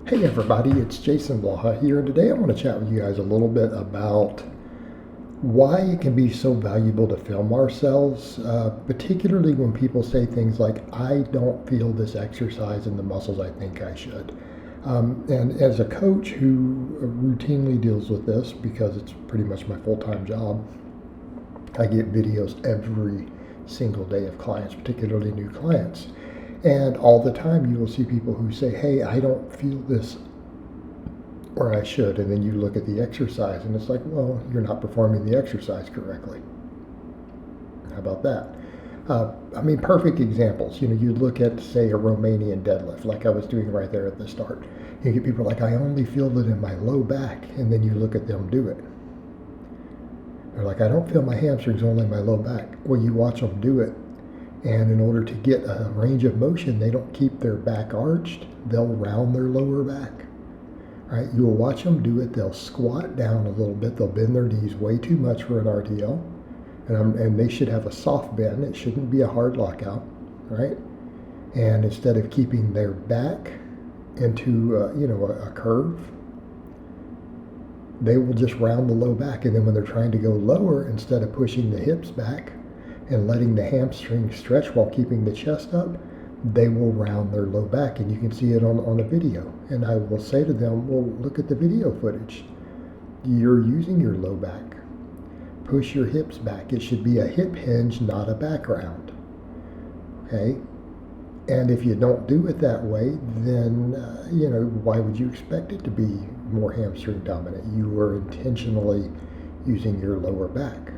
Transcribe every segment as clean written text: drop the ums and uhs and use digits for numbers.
Hey everybody, it's Jason Blaha here, and today I want to chat with you guys a little bit about why it can be so valuable to film ourselves, particularly when people say things like, I don't feel this exercise in the muscles I think I should. And as a coach who routinely deals with this, because it's pretty much my full-time job, I get videos every single day of clients, particularly new clients. And all the time you will see people who say, hey, I don't feel this, or I should. And then you look at the exercise and it's like, well, you're not performing the exercise correctly. How about that? Perfect examples. You look at, say, a Romanian deadlift, like I was doing right there at the start. You get people like, I only feel it in my low back. And then you look at them do it. They're like, I don't feel my hamstrings, only my low back. Well, you watch them do it. And in order to get a range of motion, they don't keep their back arched. They'll round their lower back. Right? You'll watch them do it. They'll squat down a little bit. They'll bend their knees way too much for an RDL. And they should have a soft bend. It shouldn't be a hard lockout. Right? And instead of keeping their back into a curve, they will just round the low back. And then when they're trying to go lower, instead of pushing the hips back and letting the hamstring stretch while keeping the chest up, they will round their low back. And you can see it on a video. And I will say to them, well, look at the video footage. You're using your low back. Push your hips back. It should be a hip hinge, not a back round. Okay? And if you don't do it that way, then, why would you expect it to be more hamstring dominant? You are intentionally using your lower back.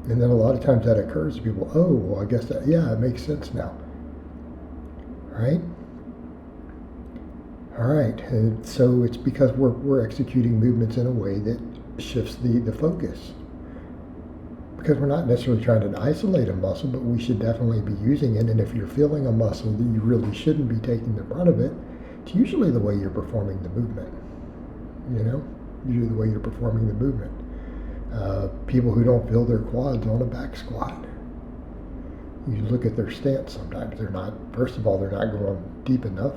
And then a lot of times that occurs to people, oh, well, I guess that, yeah, it makes sense now. Right? All right. And so it's because we're executing movements in a way that shifts the focus. Because we're not necessarily trying to isolate a muscle, but we should definitely be using it. And if you're feeling a muscle that you really shouldn't be taking the brunt of it, it's usually the way you're performing the movement. Usually the way you're performing the movement. People who don't feel their quads on a back squat. You look at their stance sometimes. First of all, they're not going deep enough.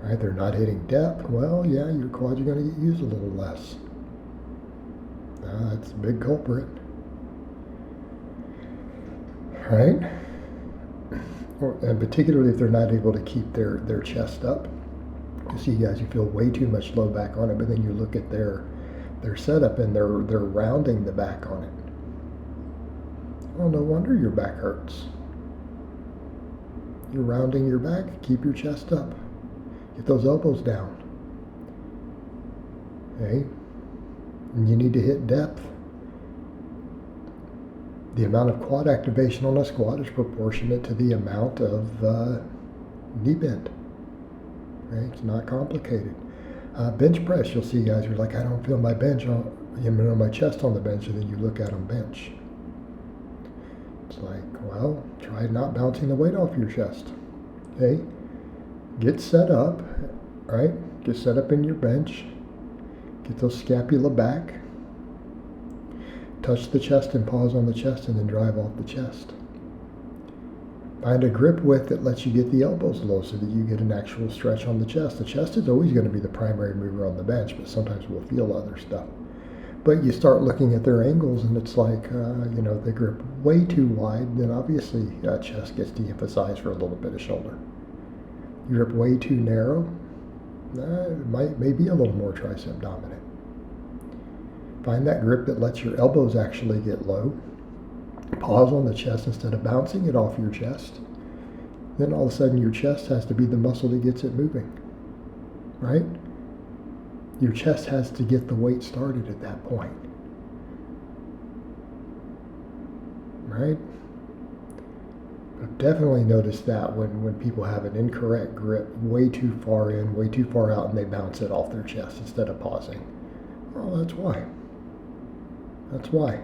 Right? They're not hitting depth. Well, yeah, your quads are going to get used a little less. That's a big culprit. Right? And particularly if they're not able to keep their chest up. You see guys, you feel way too much low back on it, but then you look at their setup and they're rounding the back on it. Oh, no wonder your back hurts. You're rounding your back, keep your chest up. Get those elbows down. Okay? And you need to hit depth. The amount of quad activation on a squat is proportionate to the amount of knee bend. Okay? It's not complicated. Bench press, you'll see guys who are like, I don't feel my bench on my chest on the bench, and then you look at them bench. It's like, well, try not bouncing the weight off your chest. Okay? Get set up, right? Get set up in your bench. Get those scapula back. Touch the chest and pause on the chest, and then drive off the chest. Find a grip width that lets you get the elbows low so that you get an actual stretch on the chest. The chest is always going to be the primary mover on the bench, but sometimes we'll feel other stuff. But you start looking at their angles and it's like, they grip way too wide, then obviously chest gets de-emphasized for a little bit of shoulder. You grip way too narrow, it may be a little more tricep dominant. Find that grip that lets your elbows actually get low. Pause on the chest instead of bouncing it off your chest. Then all of a sudden your chest has to be the muscle that gets it moving. Right? Your chest has to get the weight started at that point. Right? I've definitely noticed that when people have an incorrect grip, way too far in, way too far out, and they bounce it off their chest instead of pausing. Oh, that's why. That's why.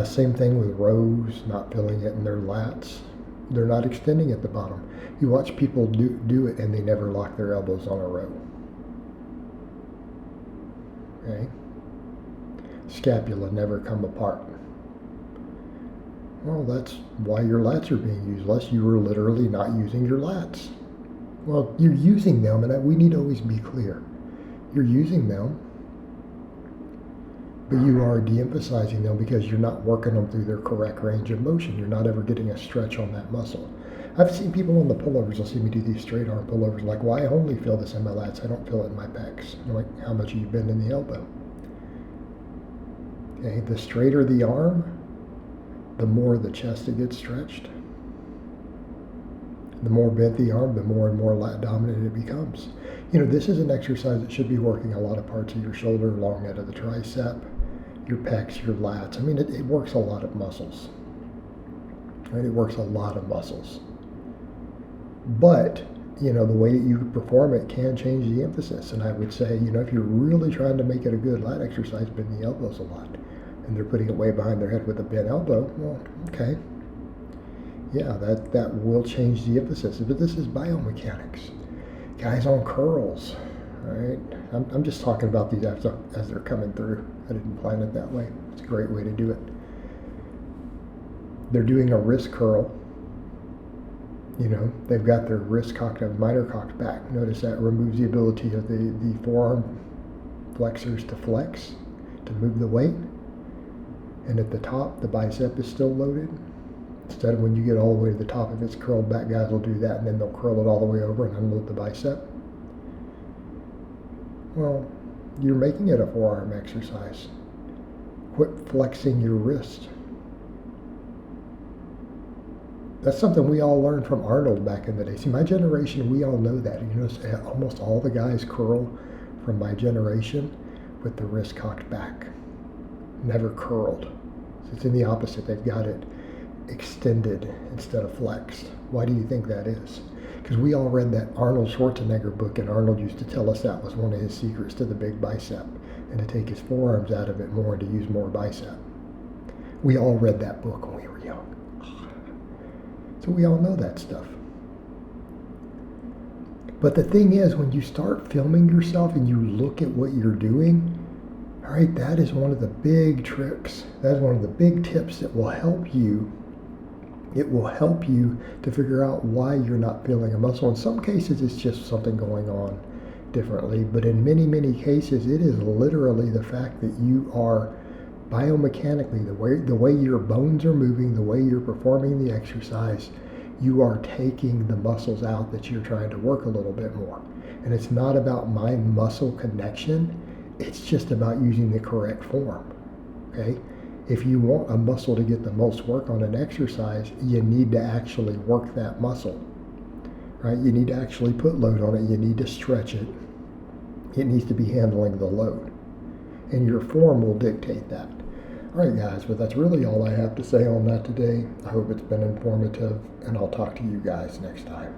Same thing with rows, not feeling it in their lats. They're not extending at the bottom. You watch people do it and they never lock their elbows on a row. Okay? Scapula never come apart. Well, that's why your lats are being used less. You are literally not using your lats. Well, you're using them, and we need to always be clear. You're using them, but you are de-emphasizing them because you're not working them through their correct range of motion. You're not ever getting a stretch on that muscle. I've seen people on the pullovers, they'll see me do these straight arm pullovers, like, well, I only feel this in my lats, I don't feel it in my pecs. I'm like, how much are you bending the elbow? Okay, the straighter the arm, the more the chest it gets stretched. The more bent the arm, the more and more lat dominant it becomes. You know, this is an exercise that should be working a lot of parts of your shoulder, long end of the tricep, your pecs, your lats. I mean, it works a lot of muscles. Right? It works a lot of muscles. But, you know, the way that you perform it can change the emphasis. And I would say, you know, if you're really trying to make it a good lat exercise, bend the elbows a lot. And they're putting it way behind their head with a bent elbow, well, okay. Yeah, that will change the emphasis. But this is biomechanics. Guys on curls, right? I'm just talking about these as they're coming through. I didn't plan it that way. It's a great way to do it. They're doing a wrist curl. You know, they've got their wrist cocked up, minor cocked back. Notice that removes the ability of the forearm flexors to flex, to move the weight. And at the top, the bicep is still loaded. Instead of when you get all the way to the top, if it's curled back, guys will do that, and then they'll curl it all the way over and unload the bicep. Well, you're making it a forearm exercise. Quit flexing your wrist. That's something we all learned from Arnold back in the day. See, my generation, we all know that. You notice almost all the guys curl from my generation with the wrist cocked back. Never curled. So it's in the opposite. They've got it extended instead of flexed. Why do you think that is? Because we all read that Arnold Schwarzenegger book, and Arnold used to tell us that was one of his secrets to the big bicep, and to take his forearms out of it more and to use more bicep. We all read that book when we were young. So we all know that stuff. But the thing is, when you start filming yourself and you look at what you're doing, all right, that is one of the big tricks. That is one of the big tips that will help you. It will help you to figure out why you're not feeling a muscle. In some cases, it's just something going on differently. But in many, many cases, it is literally the fact that you are biomechanically, the way your bones are moving, the way you're performing the exercise, you are taking the muscles out that you're trying to work a little bit more. And it's not about mind-muscle connection. It's just about using the correct form, okay? If you want a muscle to get the most work on an exercise, you need to actually work that muscle, right? You need to actually put load on it. You need to stretch it. It needs to be handling the load. And your form will dictate that. All right, guys, but that's really all I have to say on that today. I hope it's been informative, and I'll talk to you guys next time.